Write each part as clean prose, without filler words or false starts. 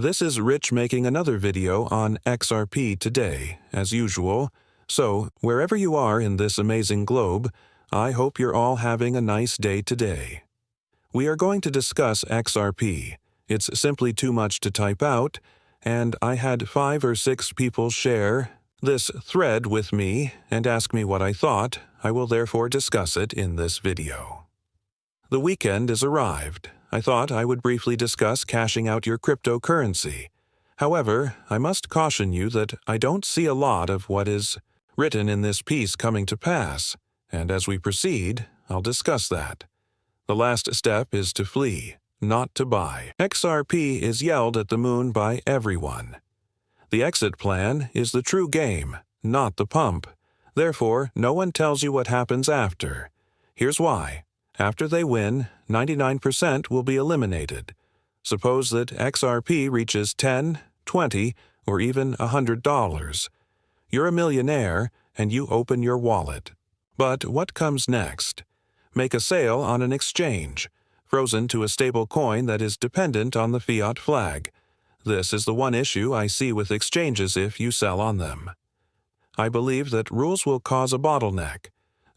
This is Rich making another video on XRP today, as usual. So, wherever you are in this amazing globe, I hope you're all having a nice day today. We are going to discuss XRP. It's simply too much to type out, and I had 5 or 6 people share this thread with me and ask me what I thought. I will therefore discuss it in this video. The weekend has arrived. I thought I would briefly discuss cashing out your cryptocurrency. However, I must caution you that I don't see a lot of what is written in this piece coming to pass, and as we proceed, I'll discuss that. The last step is to flee, not to buy. XRP is yelled at the moon by everyone. The exit plan is the true game, not the pump. Therefore, no one tells you what happens after. Here's why. After they win, 99% will be eliminated. Suppose that XRP reaches $10, $20, or even $100. You're a millionaire, and you open your wallet. But what comes next? Make a sale on an exchange, frozen to a stable coin that is dependent on the fiat flag. This is the one issue I see with exchanges if you sell on them. I believe that rules will cause a bottleneck.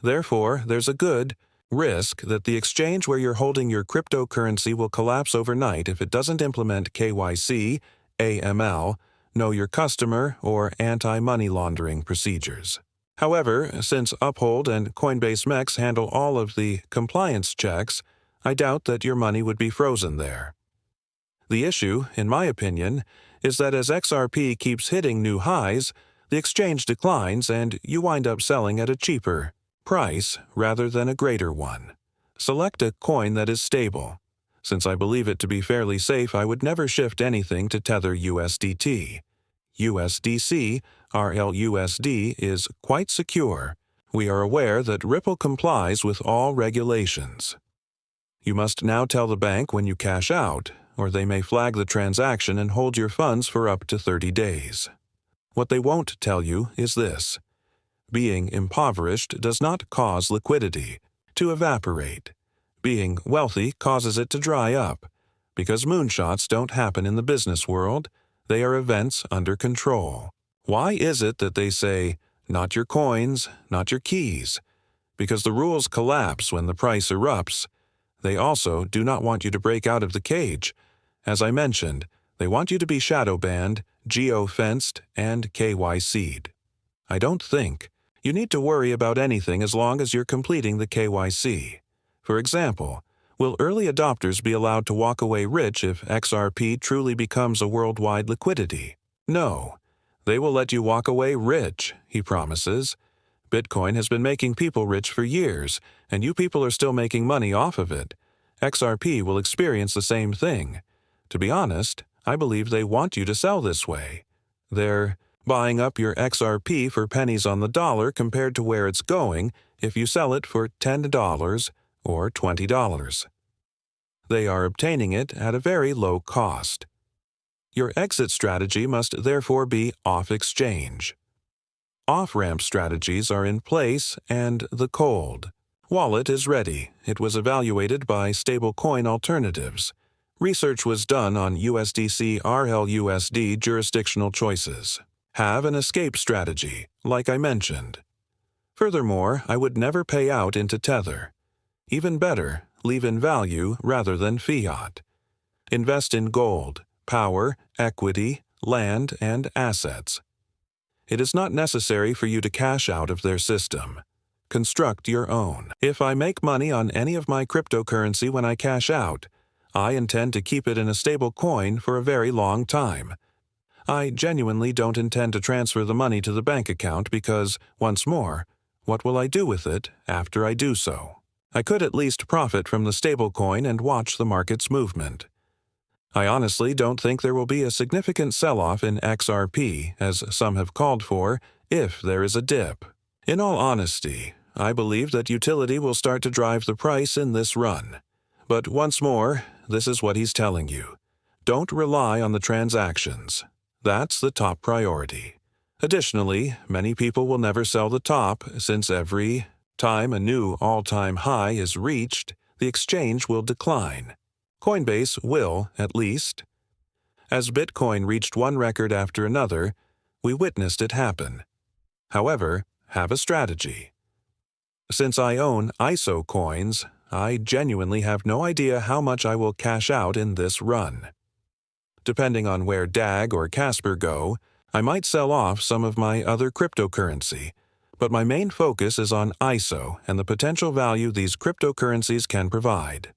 Therefore, there's a good risk that the exchange where you're holding your cryptocurrency will collapse overnight if it doesn't implement KYC, AML, Know Your Customer, or anti-money laundering procedures. However, since Uphold and Coinbase MEX handle all of the compliance checks, I doubt that your money would be frozen there. The issue, in my opinion, is that as XRP keeps hitting new highs, the exchange declines and you wind up selling at a cheaper price rather than a greater one. Select a coin that is stable. Since I believe it to be fairly safe, I would never shift anything to Tether USDT. USDC, RLUSD, is quite secure. We are aware that Ripple complies with all regulations. You must now tell the bank when you cash out, or they may flag the transaction and hold your funds for up to 30 days. What they won't tell you is this. Being impoverished does not cause liquidity to evaporate. Being wealthy causes it to dry up. Because moonshots don't happen in the business world, they are events under control. Why is it that they say, not your coins, not your keys? Because the rules collapse when the price erupts. They also do not want you to break out of the cage. As I mentioned, they want you to be shadow banned, geo-fenced, and KYC'd. I don't think you need to worry about anything as long as you're completing the KYC. For example, will early adopters be allowed to walk away rich if XRP truly becomes a worldwide liquidity? No. They will let you walk away rich, he promises. Bitcoin has been making people rich for years, and you people are still making money off of it. XRP will experience the same thing. To be honest, I believe they want you to sell this way. They're buying up your XRP for pennies on the dollar compared to where it's going if you sell it for $10 or $20. They are obtaining it at a very low cost. Your exit strategy must therefore be off-exchange. Off-ramp strategies are in place and the cold wallet is ready. It was evaluated by stablecoin alternatives. Research was done on USDC RLUSD jurisdictional choices. Have an escape strategy, like I mentioned. Furthermore, I would never pay out into Tether. Even better, leave in value rather than fiat. Invest in gold, power, equity, land, and assets. It is not necessary for you to cash out of their system. Construct your own. If I make money on any of my cryptocurrency when I cash out, I intend to keep it in a stable coin for a very long time. I genuinely don't intend to transfer the money to the bank account because, once more, what will I do with it after I do so? I could at least profit from the stablecoin and watch the market's movement. I honestly don't think there will be a significant sell-off in XRP, as some have called for, if there is a dip. In all honesty, I believe that utility will start to drive the price in this run. But once more, this is what he's telling you. Don't rely on the transactions. That's the top priority. Additionally, many people will never sell the top, since every time a new all-time high is reached, the exchange will decline. Coinbase will, at least. As Bitcoin reached one record after another, we witnessed it happen. However, have a strategy. Since I own ISO coins, I genuinely have no idea how much I will cash out in this run. Depending on where DAG or Casper go, I might sell off some of my other cryptocurrency, but my main focus is on ISO and the potential value these cryptocurrencies can provide.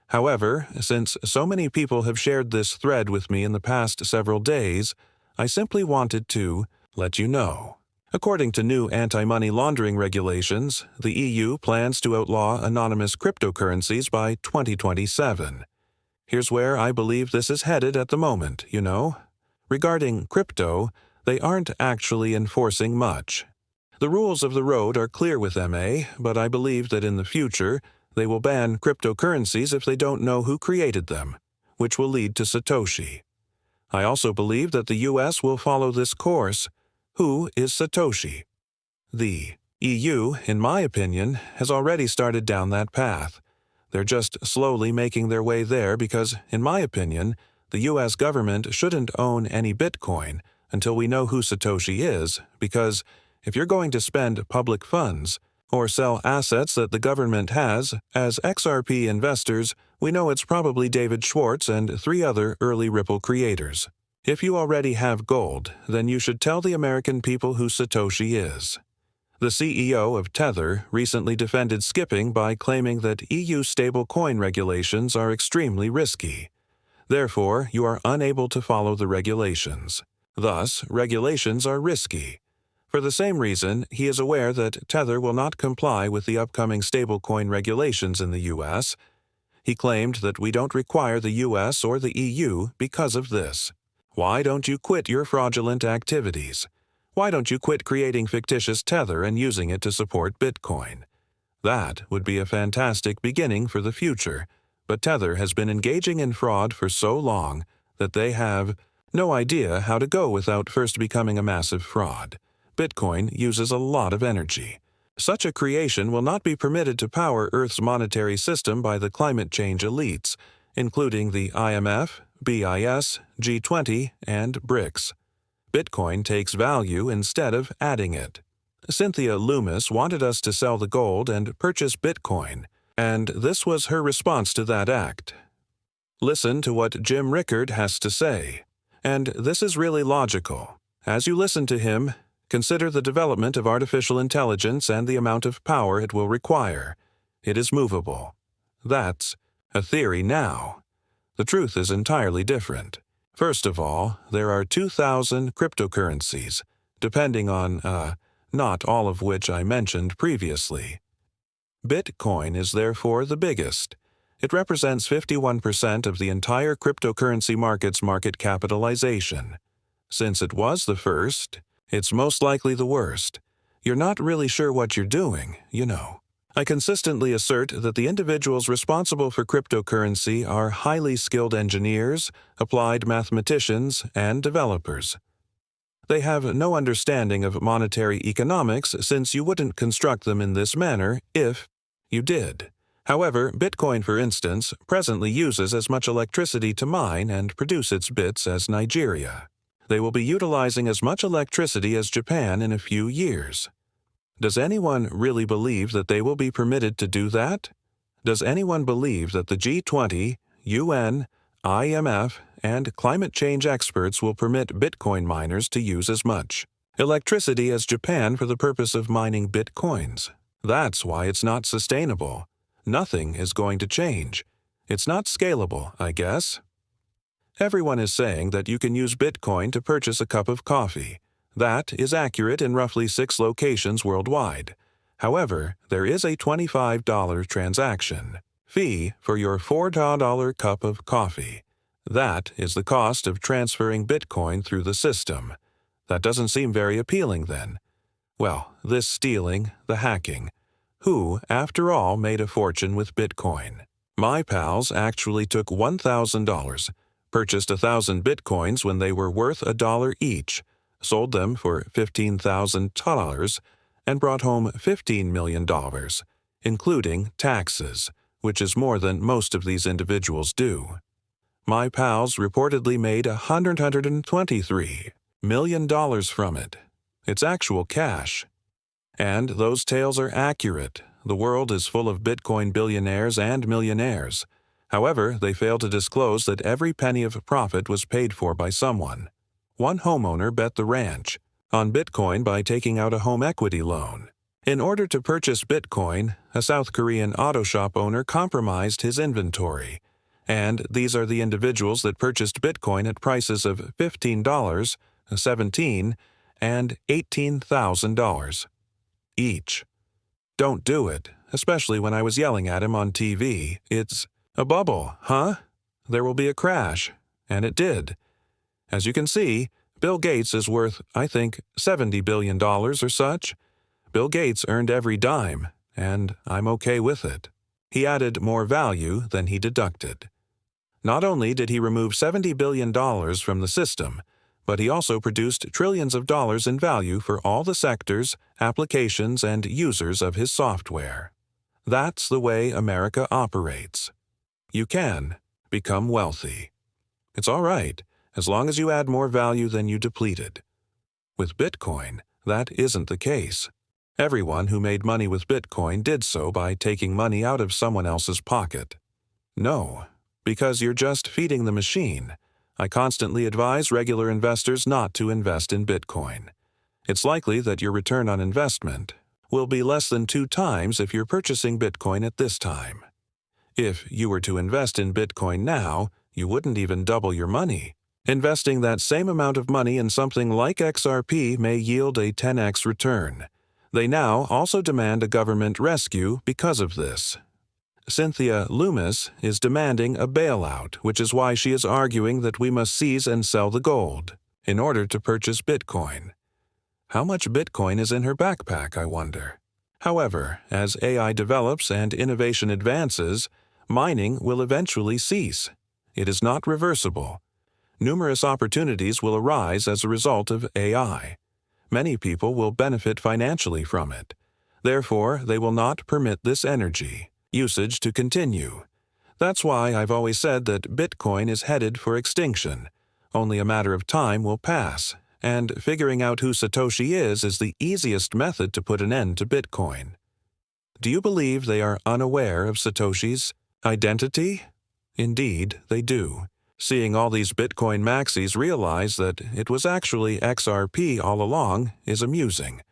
However, since so many people have shared this thread with me in the past several days, I simply wanted to let you know. According to new anti-money laundering regulations, the EU plans to outlaw anonymous cryptocurrencies by 2027. Here's where I believe this is headed at the moment, you know. Regarding crypto, they aren't actually enforcing much. The rules of the road are clear with MA, but I believe that in the future, they will ban cryptocurrencies if they don't know who created them, which will lead to Satoshi. I also believe that the US will follow this course. Who is Satoshi? The EU, in my opinion, has already started down that path. They're just slowly making their way there because, in my opinion, the US government shouldn't own any Bitcoin until we know who Satoshi is, because if you're going to spend public funds or sell assets that the government has, as XRP investors, we know it's probably David Schwartz and 3 other early Ripple creators. If you already have gold, then you should tell the American people who Satoshi is. The CEO of Tether recently defended skipping by claiming that EU stablecoin regulations are extremely risky. Therefore, you are unable to follow the regulations. Thus, regulations are risky. For the same reason, he is aware that Tether will not comply with the upcoming stablecoin regulations in the US. He claimed that we don't require the US or the EU because of this. Why don't you quit your fraudulent activities? Why don't you quit creating fictitious Tether and using it to support Bitcoin? That would be a fantastic beginning for the future, but Tether has been engaging in fraud for so long that they have no idea how to go without first becoming a massive fraud. Bitcoin uses a lot of energy. Such a creation will not be permitted to power Earth's monetary system by the climate change elites, including the IMF, BIS, G20, and BRICS. Bitcoin takes value instead of adding it. Cynthia Loomis wanted us to sell the gold and purchase Bitcoin, and this was her response to that act. Listen to what Jim Rickards has to say. And this is really logical. As you listen to him, consider the development of artificial intelligence and the amount of power it will require. It is movable. That's a theory now. The truth is entirely different. First of all, there are 2,000 cryptocurrencies, depending on, not all of which I mentioned previously. Bitcoin is therefore the biggest. It represents 51% of the entire cryptocurrency market's market capitalization. Since it was the first, it's most likely the worst. You're not really sure what you're doing, you know. I consistently assert that the individuals responsible for cryptocurrency are highly skilled engineers, applied mathematicians, and developers. They have no understanding of monetary economics since you wouldn't construct them in this manner if you did. However, Bitcoin, for instance, presently uses as much electricity to mine and produce its bits as Nigeria. They will be utilizing as much electricity as Japan in a few years. Does anyone really believe that they will be permitted to do that? Does anyone believe that the G20, UN, IMF, and climate change experts will permit Bitcoin miners to use as much electricity as Japan for the purpose of mining Bitcoins? That's why it's not sustainable. Nothing is going to change. It's not scalable, I guess. Everyone is saying that you can use Bitcoin to purchase a cup of coffee. That is accurate in roughly 6 locations worldwide. However, there is a $25 transaction fee for your $4 cup of coffee. That is the cost of transferring Bitcoin through the system. That doesn't seem very appealing then. Well, this stealing, the hacking. Who, after all, made a fortune with Bitcoin? My pals actually took $1,000, purchased 1,000 Bitcoins when they were worth $1 each, sold them for $15,000, and brought home $15 million, including taxes, which is more than most of these individuals do. My pals reportedly made $123 million from it. It's actual cash. And those tales are accurate. The world is full of Bitcoin billionaires and millionaires. However, they fail to disclose that every penny of profit was paid for by someone. One homeowner bet the ranch on Bitcoin by taking out a home equity loan. In order to purchase Bitcoin, a South Korean auto shop owner compromised his inventory. And these are the individuals that purchased Bitcoin at prices of $15, $17, and $18,000 each. Don't do it, especially when I was yelling at him on TV. It's a bubble, huh? There will be a crash. And it did. As you can see, Bill Gates is worth, I think, $70 billion or such. Bill Gates earned every dime, and I'm okay with it. He added more value than he deducted. Not only did he remove $70 billion from the system, but he also produced trillions of dollars in value for all the sectors, applications, and users of his software. That's the way America operates. You can become wealthy. It's all right, as long as you add more value than you depleted. With Bitcoin, that isn't the case. Everyone who made money with Bitcoin did so by taking money out of someone else's pocket. No, because you're just feeding the machine. I constantly advise regular investors not to invest in Bitcoin. It's likely that your return on investment will be less than 2 times if you're purchasing Bitcoin at this time. If you were to invest in Bitcoin now, you wouldn't even double your money. Investing that same amount of money in something like XRP may yield a 10x return. They now also demand a government rescue because of this. Cynthia Loomis is demanding a bailout, which is why she is arguing that we must seize and sell the gold in order to purchase Bitcoin. How much Bitcoin is in her backpack, I wonder? However, as AI develops and innovation advances, mining will eventually cease. It is not reversible. Numerous opportunities will arise as a result of AI. Many people will benefit financially from it. Therefore, they will not permit this energy usage to continue. That's why I've always said that Bitcoin is headed for extinction. Only a matter of time will pass, and figuring out who Satoshi is the easiest method to put an end to Bitcoin. Do you believe they are unaware of Satoshi's identity? Indeed, they do. Seeing all these Bitcoin maxis realize that it was actually XRP all along is amusing.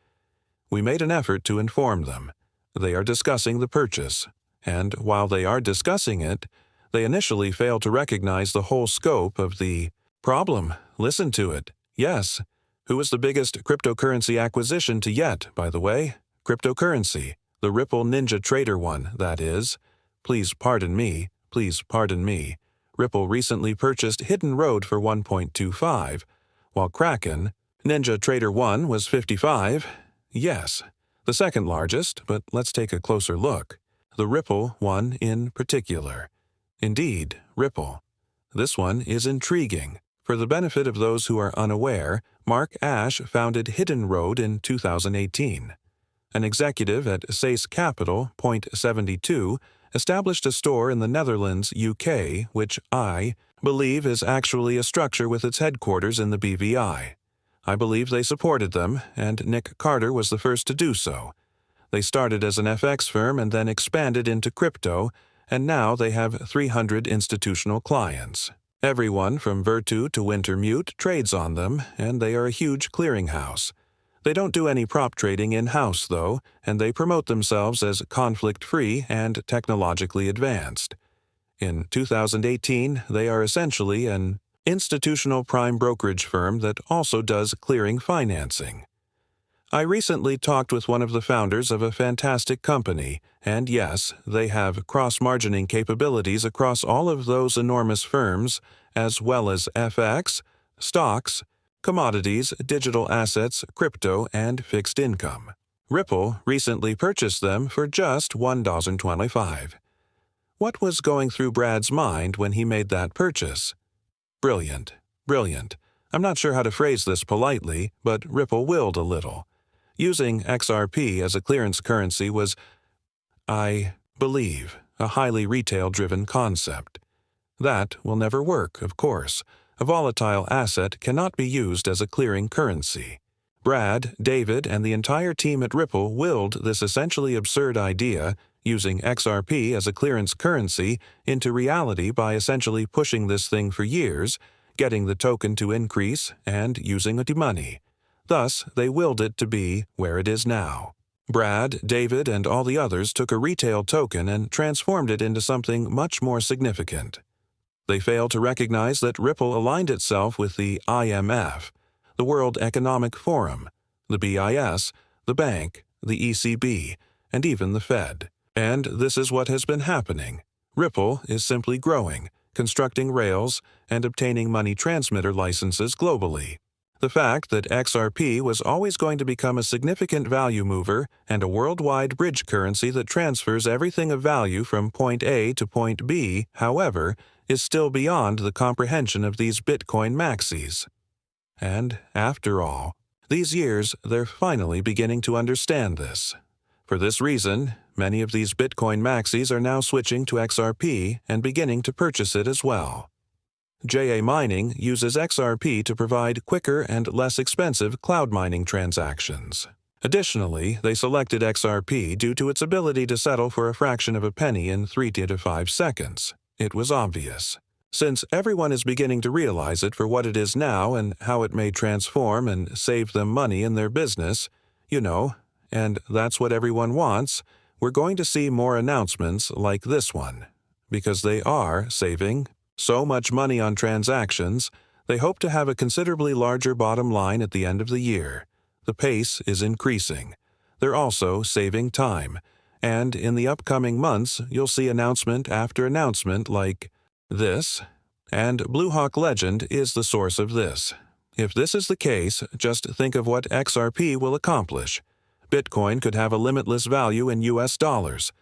We made an effort to inform them. They are discussing the purchase. And while they are discussing it, they initially fail to recognize the whole scope of the problem. Listen to it. Yes. Who is the biggest cryptocurrency acquisition to yet, by the way? Cryptocurrency. The Ripple Ninja Trader one, that is. Please pardon me. Ripple recently purchased Hidden Road for 1.25, while Kraken, Ninja Trader 1 was 55. Yes, the second largest, but let's take a closer look. The Ripple one in particular. Indeed, Ripple. This one is intriguing. For the benefit of those who are unaware, Mark Ash founded Hidden Road in 2018. An executive at SACE Capital, Point72, established a store in the Netherlands, UK, which I believe is actually a structure with its headquarters in the BVI. I believe they supported them, and Nick Carter was the first to do so. They started as an FX firm and then expanded into crypto, and now they have 300 institutional clients. Everyone from Virtu to Wintermute trades on them, and they are a huge clearinghouse. They don't do any prop trading in-house, though, and they promote themselves as conflict-free and technologically advanced. In 2018, they are essentially an institutional prime brokerage firm that also does clearing financing. I recently talked with one of the founders of a fantastic company, and yes, they have cross-margining capabilities across all of those enormous firms, as well as FX, stocks, commodities, digital assets, crypto, and fixed income. Ripple recently purchased them for just $1.25. What was going through Brad's mind when he made that purchase? Brilliant. I'm not sure how to phrase this politely, but Ripple willed a little. Using XRP as a clearance currency was, I believe, a highly retail-driven concept. That will never work, of course. A volatile asset cannot be used as a clearing currency. Brad, David, and the entire team at Ripple willed this essentially absurd idea, using XRP as a clearance currency, into reality by essentially pushing this thing for years, getting the token to increase, and using it money. Thus, they willed it to be where it is now. Brad, David, and all the others took a retail token and transformed it into something much more significant. They failed to recognize that Ripple aligned itself with the IMF, the World Economic Forum, the BIS, the bank, the ECB, and even the Fed. And this is what has been happening. Ripple is simply growing, constructing rails, and obtaining money transmitter licenses globally. The fact that XRP was always going to become a significant value mover and a worldwide bridge currency that transfers everything of value from point A to point B, however, is still beyond the comprehension of these Bitcoin maxis. And, after all, these years they're finally beginning to understand this. For this reason, many of these Bitcoin maxis are now switching to XRP and beginning to purchase it as well. JA Mining uses XRP to provide quicker and less expensive cloud mining transactions. Additionally, they selected XRP due to its ability to settle for a fraction of a penny in 3 to 5 seconds. It was obvious. Since everyone is beginning to realize it for what it is now and how it may transform and save them money in their business, and that's what everyone wants, we're going to see more announcements like this one. Because they are saving so much money on transactions, they hope to have a considerably larger bottom line at the end of the year. The pace is increasing. They're also saving time. And in the upcoming months, you'll see announcement after announcement like this. And Bluehawk Legend is the source of this. If this is the case, just think of what XRP will accomplish. Bitcoin could have a limitless value in US dollars.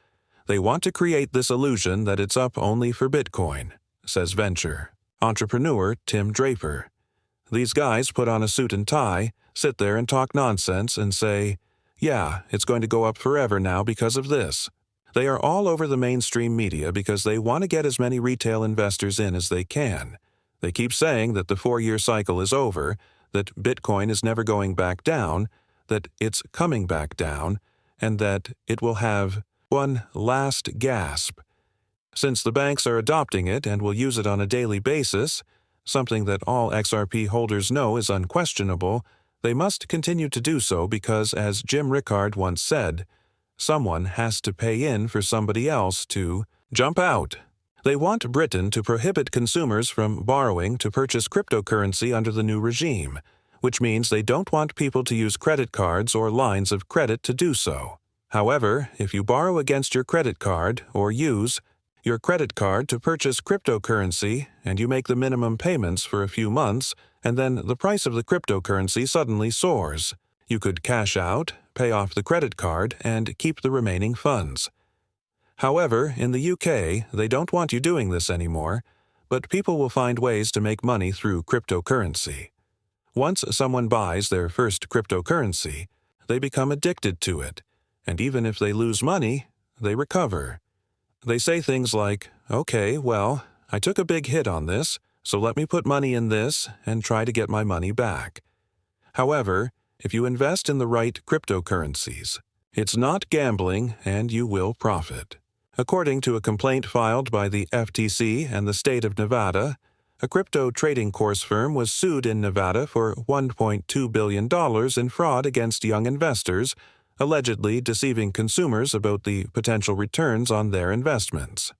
They want to create this illusion that it's up only for Bitcoin, says venture entrepreneur Tim Draper. These guys put on a suit and tie, sit there and talk nonsense and say, yeah, it's going to go up forever now because of this. They are all over the mainstream media because they want to get as many retail investors in as they can. They keep saying that the 4-year cycle is over, that Bitcoin is never going back down, that it's coming back down, and that it will have one last gasp. Since the banks are adopting it and will use it on a daily basis, something that all XRP holders know is unquestionable, they must continue to do so because, as Jim Ricard once said, someone has to pay in for somebody else to jump out. They want Britain to prohibit consumers from borrowing to purchase cryptocurrency under the new regime, which means they don't want people to use credit cards or lines of credit to do so. However, if you borrow against your credit card or use your credit card to purchase cryptocurrency and you make the minimum payments for a few months, and then the price of the cryptocurrency suddenly soars, you could cash out, pay off the credit card, and keep the remaining funds. However, in the UK, they don't want you doing this anymore, but people will find ways to make money through cryptocurrency. Once someone buys their first cryptocurrency, they become addicted to it, and even if they lose money, they recover. They say things like, okay, well, I took a big hit on this, so let me put money in this and try to get my money back. However, if you invest in the right cryptocurrencies, it's not gambling and you will profit. According to a complaint filed by the FTC and the state of Nevada, a crypto trading course firm was sued in Nevada for $1.2 billion in fraud against young investors, allegedly deceiving consumers about the potential returns on their investments.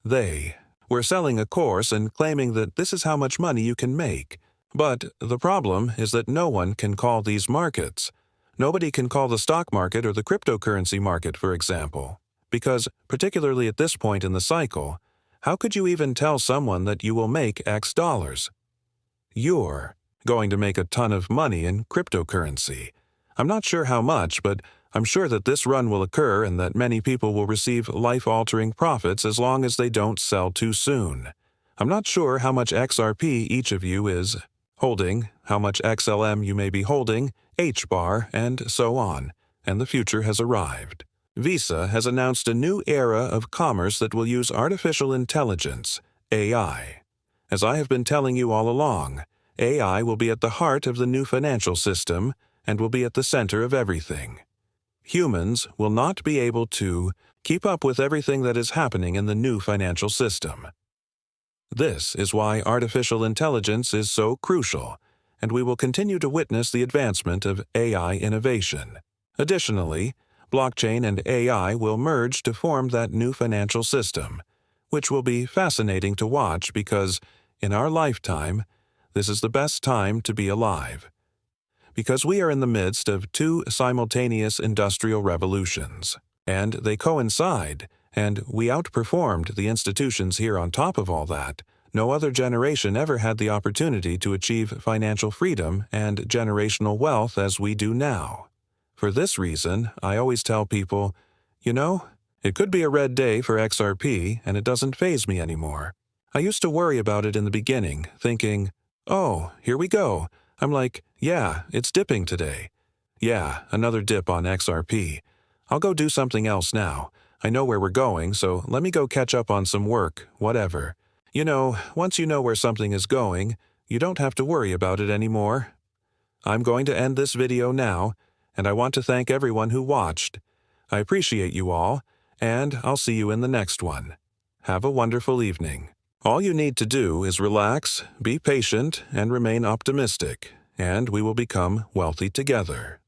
They were selling a course and claiming that this is how much money you can make. But the problem is that no one can call these markets. Nobody can call the stock market or the cryptocurrency market, for example. Because, particularly at this point in the cycle, how could you even tell someone that you will make X dollars? You're going to make a ton of money in cryptocurrency. I'm not sure how much, but I'm sure that this run will occur and that many people will receive life-altering profits as long as they don't sell too soon. I'm not sure how much XRP each of you is holding, how much XLM you may be holding, HBAR, and so on, and the future has arrived. Visa has announced a new era of commerce that will use artificial intelligence, AI. As I have been telling you all along, AI will be at the heart of the new financial system and will be at the center of everything. Humans will not be able to keep up with everything that is happening in the new financial system. This is why artificial intelligence is so crucial, and we will continue to witness the advancement of AI innovation. Additionally, blockchain and AI will merge to form that new financial system, which will be fascinating to watch because, in our lifetime, this is the best time to be alive. Because we are in the midst of two simultaneous industrial revolutions, and they coincide, and we outperformed the institutions here on top of all that. No other generation ever had the opportunity to achieve financial freedom and generational wealth as we do now. For this reason, I always tell people, it could be a red day for XRP and it doesn't faze me anymore. I used to worry about it in the beginning, thinking, oh, here we go. I'm like, yeah, it's dipping today. Yeah, another dip on XRP. I'll go do something else now. I know where we're going, so let me go catch up on some work, whatever. Once you know where something is going, you don't have to worry about it anymore. I'm going to end this video now, and I want to thank everyone who watched. I appreciate you all, and I'll see you in the next one. Have a wonderful evening. All you need to do is relax, be patient, and remain optimistic, and we will become wealthy together.